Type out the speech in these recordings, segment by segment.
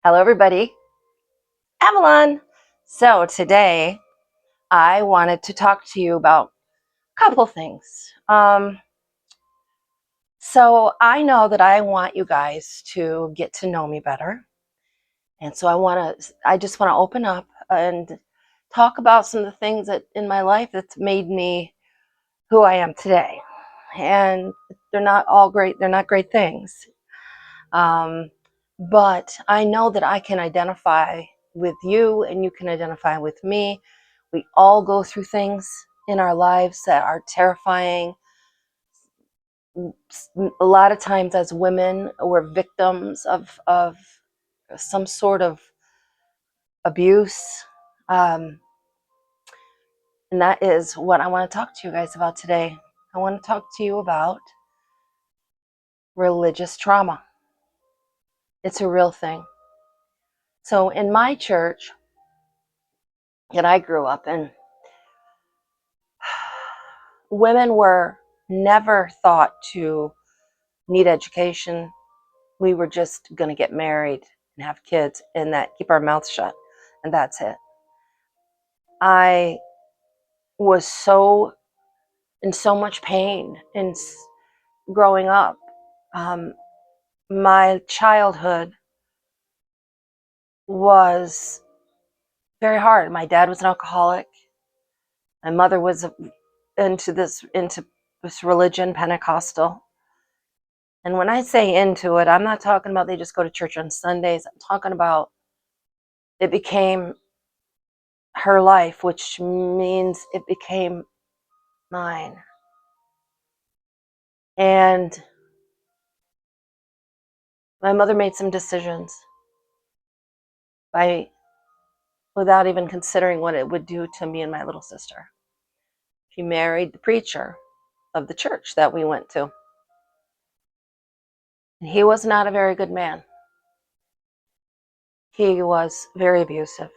Hello, everybody. Avalon. So today I wanted to talk to you about a couple things. So I know that I want you guys to get to know me better. And so I just want to open up and talk about some of the things that in my life that's made me who I am today. And they're not all great. They're not great things. But I know that I can identify with you and you can identify with me. We all go through things in our lives that are terrifying. A lot of times as women, we're victims of some sort of abuse. And that is what I want to talk to you guys about today. I want to talk to you about religious trauma. It's a real thing. So in my church that I grew up in, women were never thought to need education. We were just going to get married and have kids and that keep our mouths shut, and that's it. I was so in so much pain in growing up. My childhood was very hard. My dad was an alcoholic. My mother was into this religion, Pentecostal. And when I say into it, I'm not talking about they just go to church on Sundays. I'm talking about it became her life, which means it became mine. And my mother made some decisions without even considering what it would do to me and my little sister. She married the preacher of the church that we went to. And he was not a very good man. He was very abusive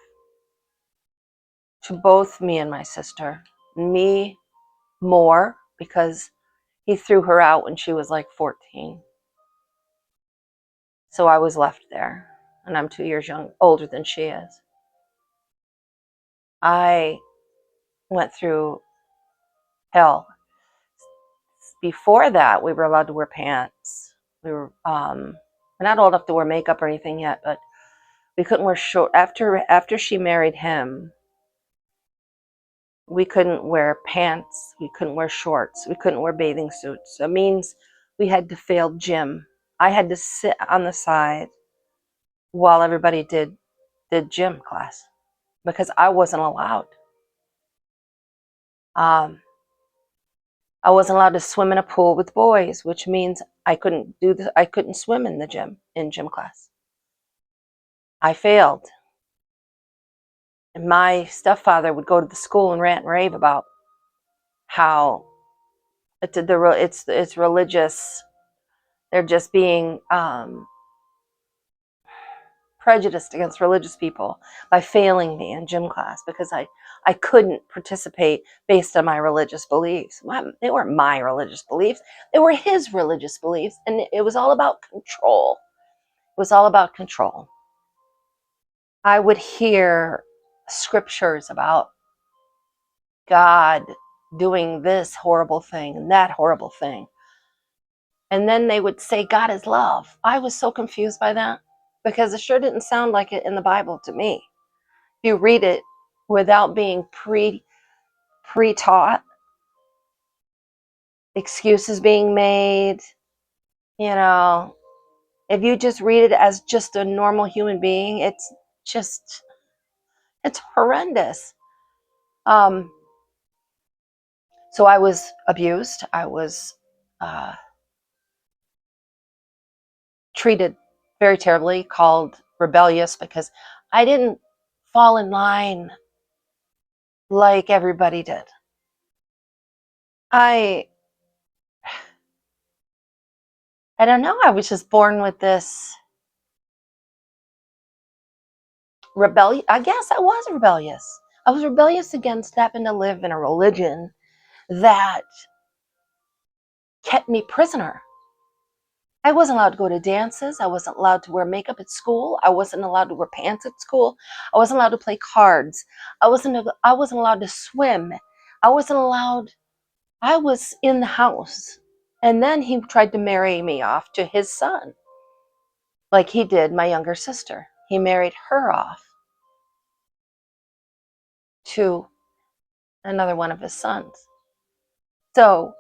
to both me and my sister. Me more because he threw her out when she was like 14. So I was left there, and I'm 2 years older than she is. I went through hell. Before that, we were allowed to wear pants. We're not old enough to wear makeup or anything yet, but we couldn't wear short. After she married him, we couldn't wear pants. We couldn't wear shorts. We couldn't wear bathing suits. It means we had to fail gym. I had to sit on the side while everybody did gym class because I wasn't allowed. I wasn't allowed to swim in a pool with boys, which means I couldn't swim in gym class. I failed. And my stepfather would go to the school and rant and rave about how it's religious. They're just being prejudiced against religious people by failing me in gym class because I couldn't participate based on my religious beliefs. They weren't my religious beliefs. They were his religious beliefs. And it was all about control. It was all about control. I would hear scriptures about God doing this horrible thing and that horrible thing. And then they would say God is love. I was so confused by that because it sure didn't sound like it in the Bible to me. If you read it without being pre-taught, excuses being made, if you just read it as just a normal human being, it's horrendous. So I was abused. I was treated very terribly, called rebellious because I didn't fall in line like everybody did. I don't know. I was just born with this rebellion. I guess I was rebellious. I was rebellious against having to live in a religion that kept me prisoner. I wasn't allowed to go to dances. I wasn't allowed to wear makeup at school. I wasn't allowed to wear pants at school. I wasn't allowed to play cards. I wasn't allowed to swim. I wasn't allowed. I was in the house. And then he tried to marry me off to his son, like he did my younger sister. He married her off to another one of his sons. So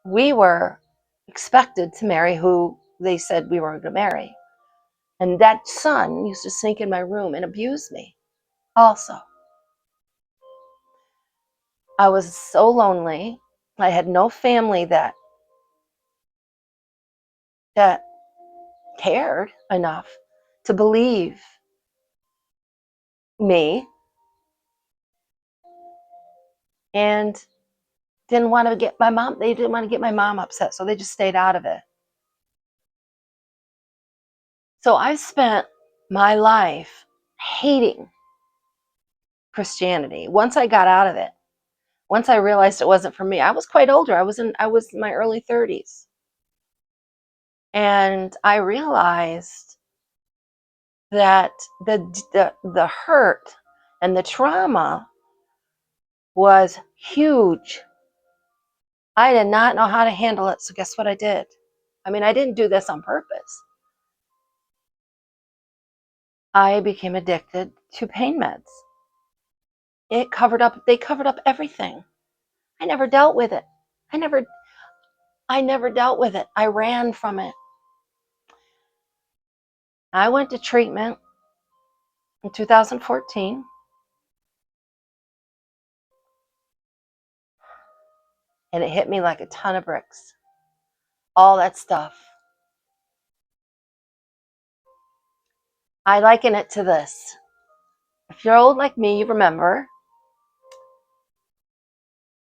we were expected to marry who they said we were going to marry. And that son used to sneak in my room and abuse me also. I was so lonely. I had no family that cared enough to believe me, and didn't want to get my mom. They didn't want to get my mom upset, so they just stayed out of it. So I spent my life hating Christianity. Once I got out of it, once I realized it wasn't for me, I was quite older. I was in my early 30s. And I realized that the hurt and the trauma was huge. I did not know how to handle it, so guess what I did? I mean, I didn't do this on purpose. I became addicted to pain meds. They covered up everything. I never dealt with it. I never dealt with it. I ran from it. I went to treatment in 2014. And it hit me like a ton of bricks. All that stuff. I liken it to this. If you're old like me, you remember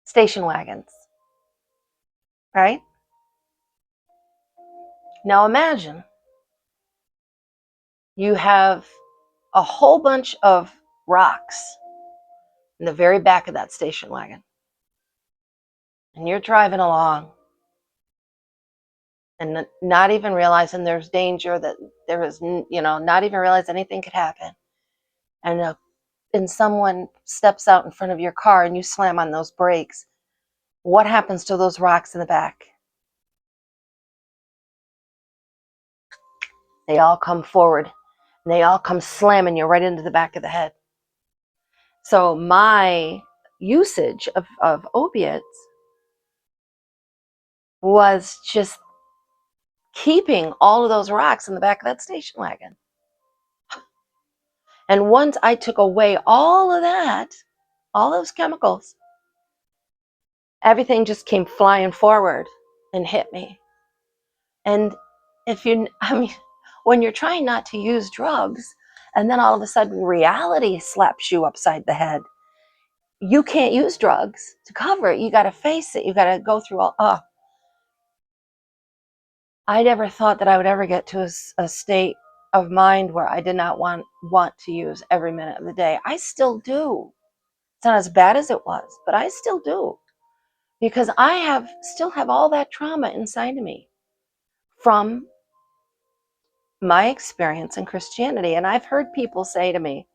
station wagons, right? Now imagine you have a whole bunch of rocks in the very back of that station wagon. And you're driving along and not even realizing there's danger, that there is, not even realize anything could happen. And someone steps out in front of your car and you slam on those brakes. What happens to those rocks in the back? They all come forward and they all come slamming you right into the back of the head. So my usage of opiates was just keeping all of those rocks in the back of that station wagon. And once I took away all of that, all those chemicals, everything just came flying forward and hit me. And when you're trying not to use drugs, and then all of a sudden reality slaps you upside the head, you can't use drugs to cover it. You got to face it. You got to go through all. I never thought that I would ever get to a state of mind where I did not want to use every minute of the day. I still do. It's not as bad as it was, but I still do, because I still have all that trauma inside of me from my experience in Christianity. And I've heard people say to me,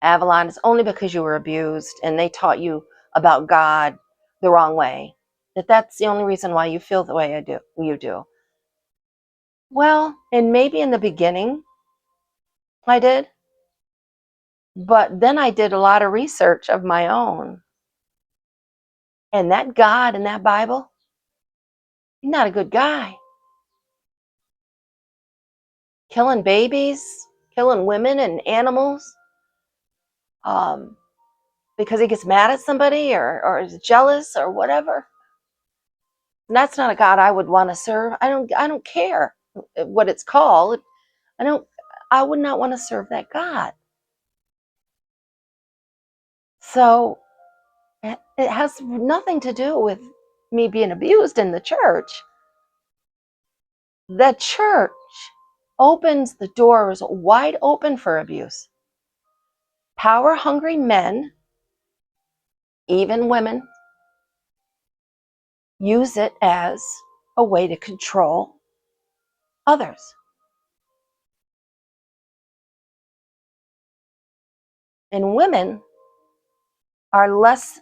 Avalon, it's only because you were abused and they taught you about God the wrong way, that's the only reason why you feel the way you do. Well, and maybe in the beginning I did, but then I did a lot of research of my own. And that God in that Bible, he's not a good guy. Killing babies, killing women and animals, because he gets mad at somebody or is jealous or whatever. And that's not a God I would want to serve. I don't care what it's called. I would not want to serve that God. So it has nothing to do with me being abused in the church. The church opens the doors wide open for abuse. Power-hungry men, even women, use it as a way to control others. And women are less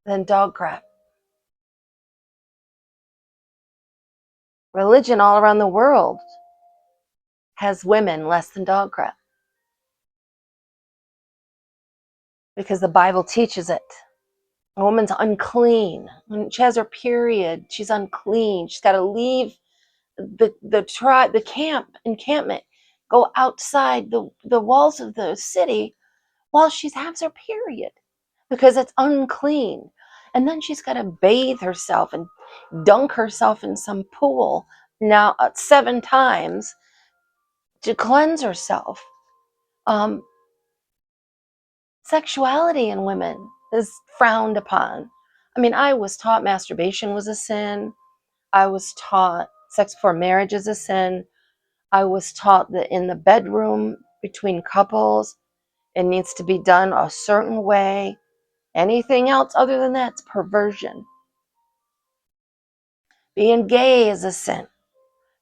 than dog crap. Religion all around the world has women less than dog crap because the Bible teaches it. A woman's unclean. When she has her period, she's unclean. She's got to leave the encampment, go outside the walls of the city while she has her period because it's unclean. And then she's got to bathe herself and dunk herself in some pool now 7 times to cleanse herself. Sexuality in women is frowned upon. I mean, I was taught masturbation was a sin. I was taught sex before marriage is a sin. I was taught that in the bedroom between couples, it needs to be done a certain way. Anything else other than that, it's perversion. Being gay is a sin.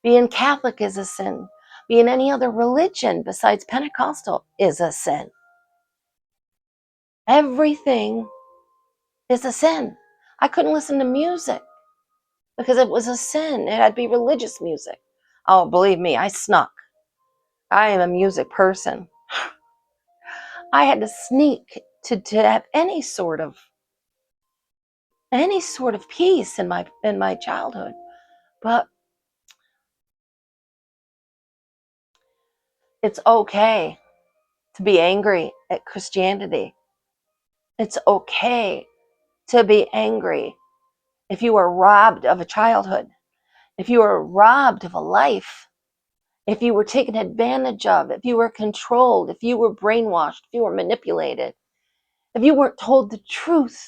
Being Catholic is a sin. Being any other religion besides Pentecostal is a sin. Everything is a sin. I couldn't listen to music because it was a sin. It had to be religious music. Oh, believe me, I snuck. I am a music person. I had to sneak to have any sort of peace in my childhood. But it's okay to be angry at Christianity. It's okay to be angry if you were robbed of a childhood, if you were robbed of a life, if you were taken advantage of, if you were controlled, if you were brainwashed, if you were manipulated, if you weren't told the truth.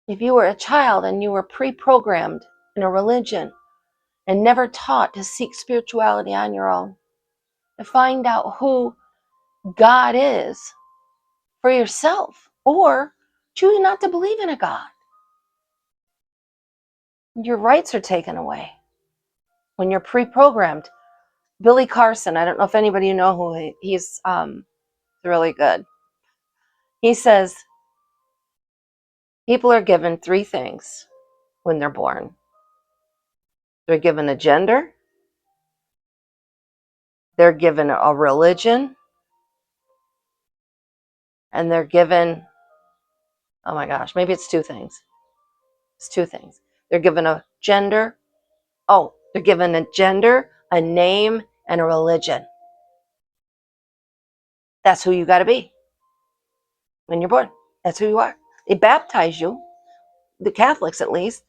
If you were a child and you were pre-programmed in a religion and never taught to seek spirituality on your own, to find out who God is for yourself, or choose not to believe in a God, your rights are taken away when you're pre-programmed. Billy Carson, I don't know if anybody know who he's really good. He says people are given 3 things when they're born. They're given a gender, they're given a religion, and they're given, oh my gosh, maybe it's 2 things. It's 2 things. They're given a gender. Oh, they're given a gender, a name, and a religion. That's who you got to be when you're born. That's who you are. They baptize you, the Catholics at least,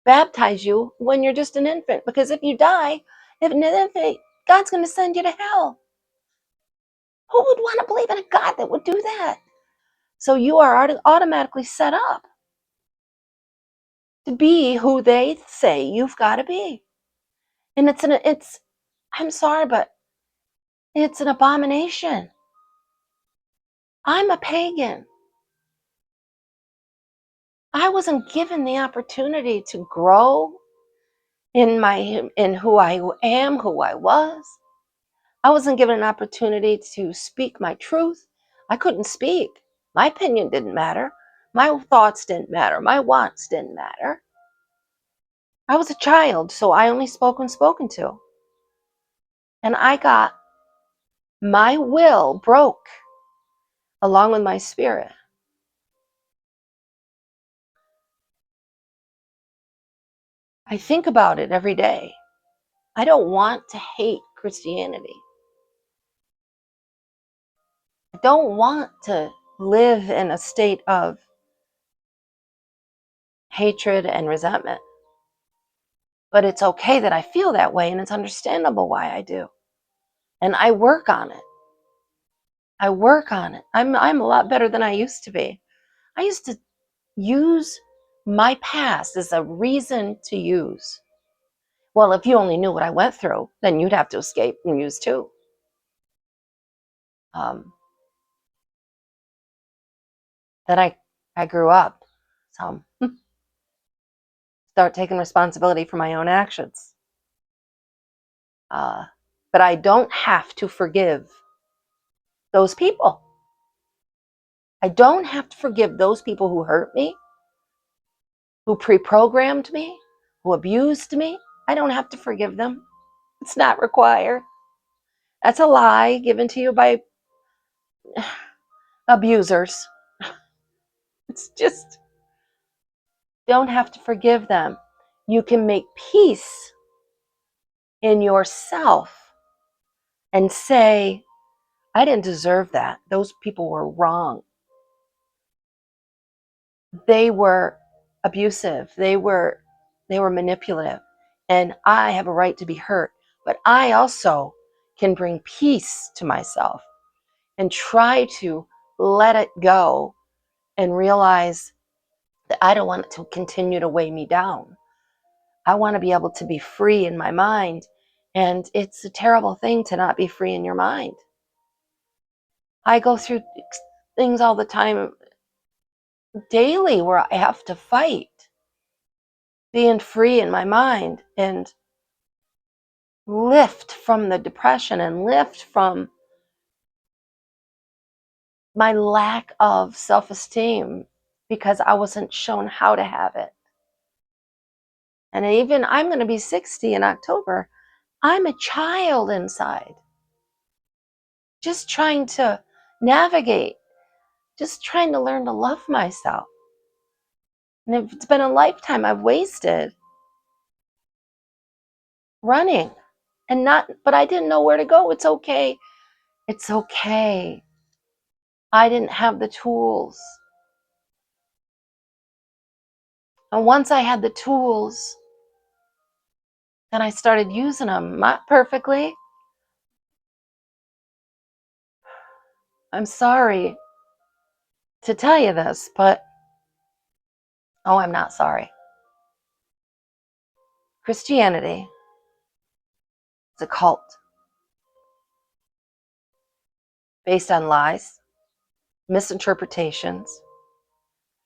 baptize you when you're just an infant. Because if you die, if an infant, God's going to send you to hell. Who would want to believe in a God that would do that? So you are automatically set up to be who they say you've got to be. And I'm sorry, but it's an abomination. I'm a pagan. I wasn't given the opportunity to grow in who I am, who I was. I wasn't given an opportunity to speak my truth. I couldn't speak. My opinion didn't matter. My thoughts didn't matter. My wants didn't matter. I was a child, so I only spoke when spoken to. And I got my will broke along with my spirit. I think about it every day. I don't want to hate Christianity. I don't want to live in a state of hatred and resentment. But it's okay that I feel that way, and it's understandable why I do. And I work on it. I work on it. I'm a lot better than I used to be. I used to use my past as a reason to use. Well, if you only knew what I went through, then you'd have to escape and use too. Then I grew up. So Start taking responsibility for my own actions. But I don't have to forgive those people. I don't have to forgive those people who hurt me, who pre-programmed me, who abused me. I don't have to forgive them. It's not required. That's a lie given to you by abusers. It's just, don't have to forgive them. You can make peace in yourself and say, I didn't deserve that. Those people were wrong. They were abusive. They were manipulative. And I have a right to be hurt. But I also can bring peace to myself and try to let it go and realize that I don't want it to continue to weigh me down. I want to be able to be free in my mind. And it's a terrible thing to not be free in your mind. I go through things all the time, daily, where I have to fight being free in my mind and lift from the depression and lift from my lack of self-esteem because I wasn't shown how to have it. And even I'm going to be 60 in October. I'm a child inside, just trying to navigate, just trying to learn to love myself. And it's been a lifetime I've wasted running and but I didn't know where to go. It's okay. It's okay. I didn't have the tools. And once I had the tools, then I started using them. Not perfectly. I'm sorry to tell you this, but I'm not sorry. Christianity is a cult based on lies, misinterpretations.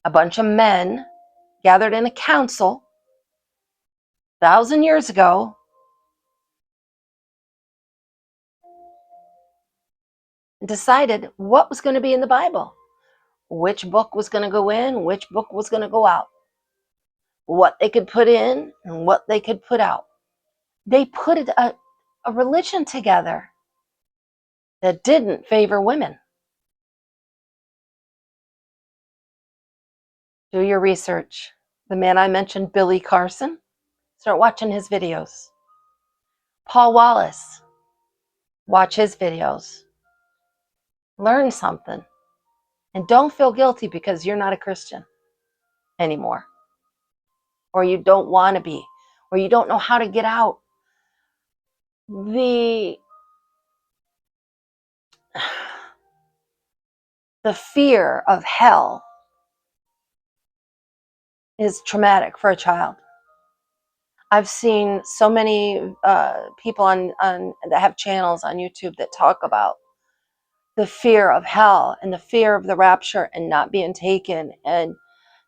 A bunch of men gathered in a council 1,000 years ago and decided what was going to be in the Bible, which book was going to go in, which book was going to go out, what they could put in and what they could put out. They put a religion together that didn't favor women. Do your research. The man I mentioned, Billy Carson, start watching his videos. Paul Wallace, watch his videos. Learn something. And don't feel guilty because you're not a Christian anymore. Or you don't want to be. Or you don't know how to get out. The fear of hell is traumatic for a child. I've seen so many people on that have channels on YouTube that talk about the fear of hell and the fear of the rapture and not being taken, and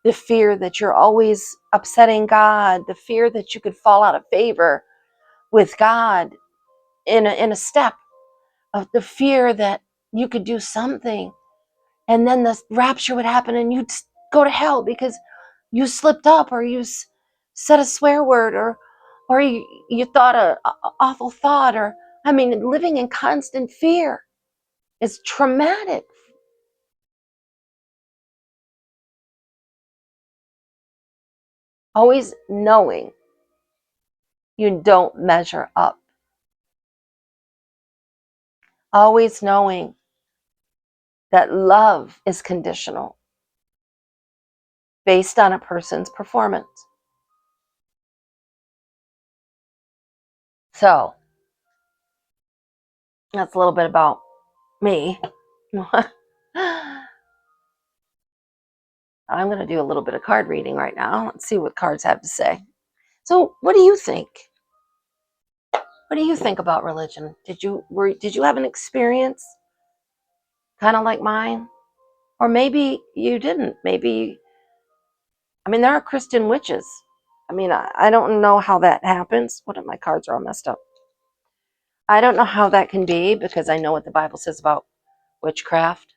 the fear that you're always upsetting God, the fear that you could fall out of favor with God in a step, of the fear that you could do something and then the rapture would happen and you'd go to hell because you slipped up, or you said a swear word, or you thought a awful thought, or living in constant fear is traumatic. Always knowing you don't measure up. Always knowing that love is conditional based on a person's performance. So that's a little bit about me. I'm going to do a little bit of card reading right now. Let's see what cards have to say. So what do you think? What do you think about religion? Did you have an experience kind of like mine? Or maybe you didn't. Maybe, there are Christian witches. I mean, I don't know how that happens. What if my cards are all messed up? I don't know how that can be because I know what the Bible says about witchcraft.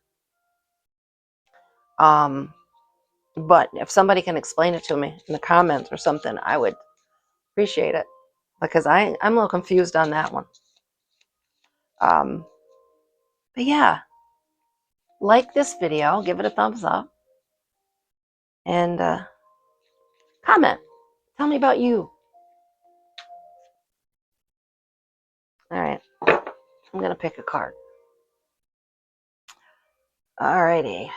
But if somebody can explain it to me in the comments or something, I would appreciate it because I'm a little confused on that one. But yeah, like this video, give it a thumbs up, and comment. Tell me about you. All right, I'm going to pick a card. All righty,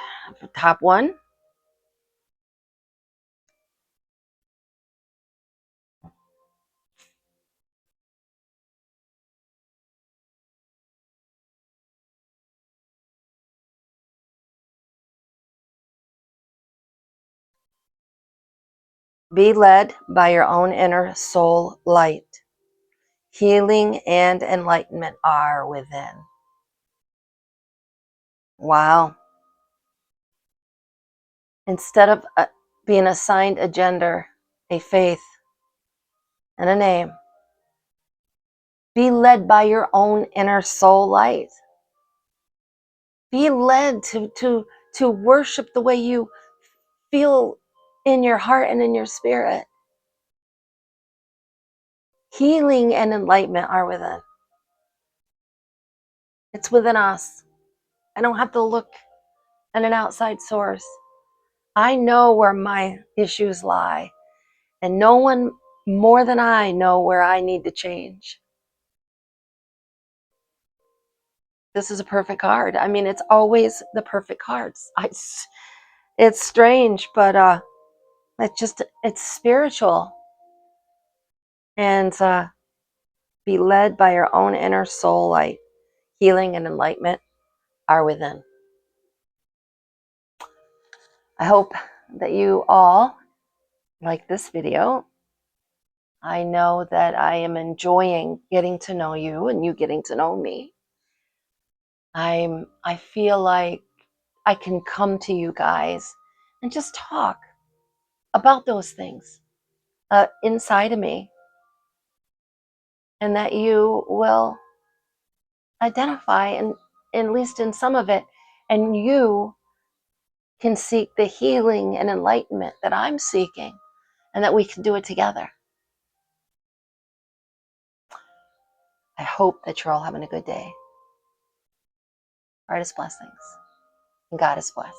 top one. Be led by your own inner soul light. Healing and enlightenment are within. Wow. Instead of being assigned a gender, a faith, and a name, be led by your own inner soul light. Be led to worship the way you feel in your heart and in your spirit. Healing and enlightenment are within. It's within us. I don't have to look at an outside source. I know where my issues lie, and no one more than I know where I need to change. This is a perfect card. I mean, it's always the perfect cards. It's strange, but it's spiritual. And be led by your own inner soul light. Healing and enlightenment are within. I hope that you all like this video. I know that I am enjoying getting to know you and you getting to know me. I feel like I can come to you guys and just talk about those things inside of me, and that you will identify and at least in some of it, and you can seek the healing and enlightenment that I'm seeking, and that we can do it together. I hope that you're all having a good day. Brightest blessings, and God is blessed.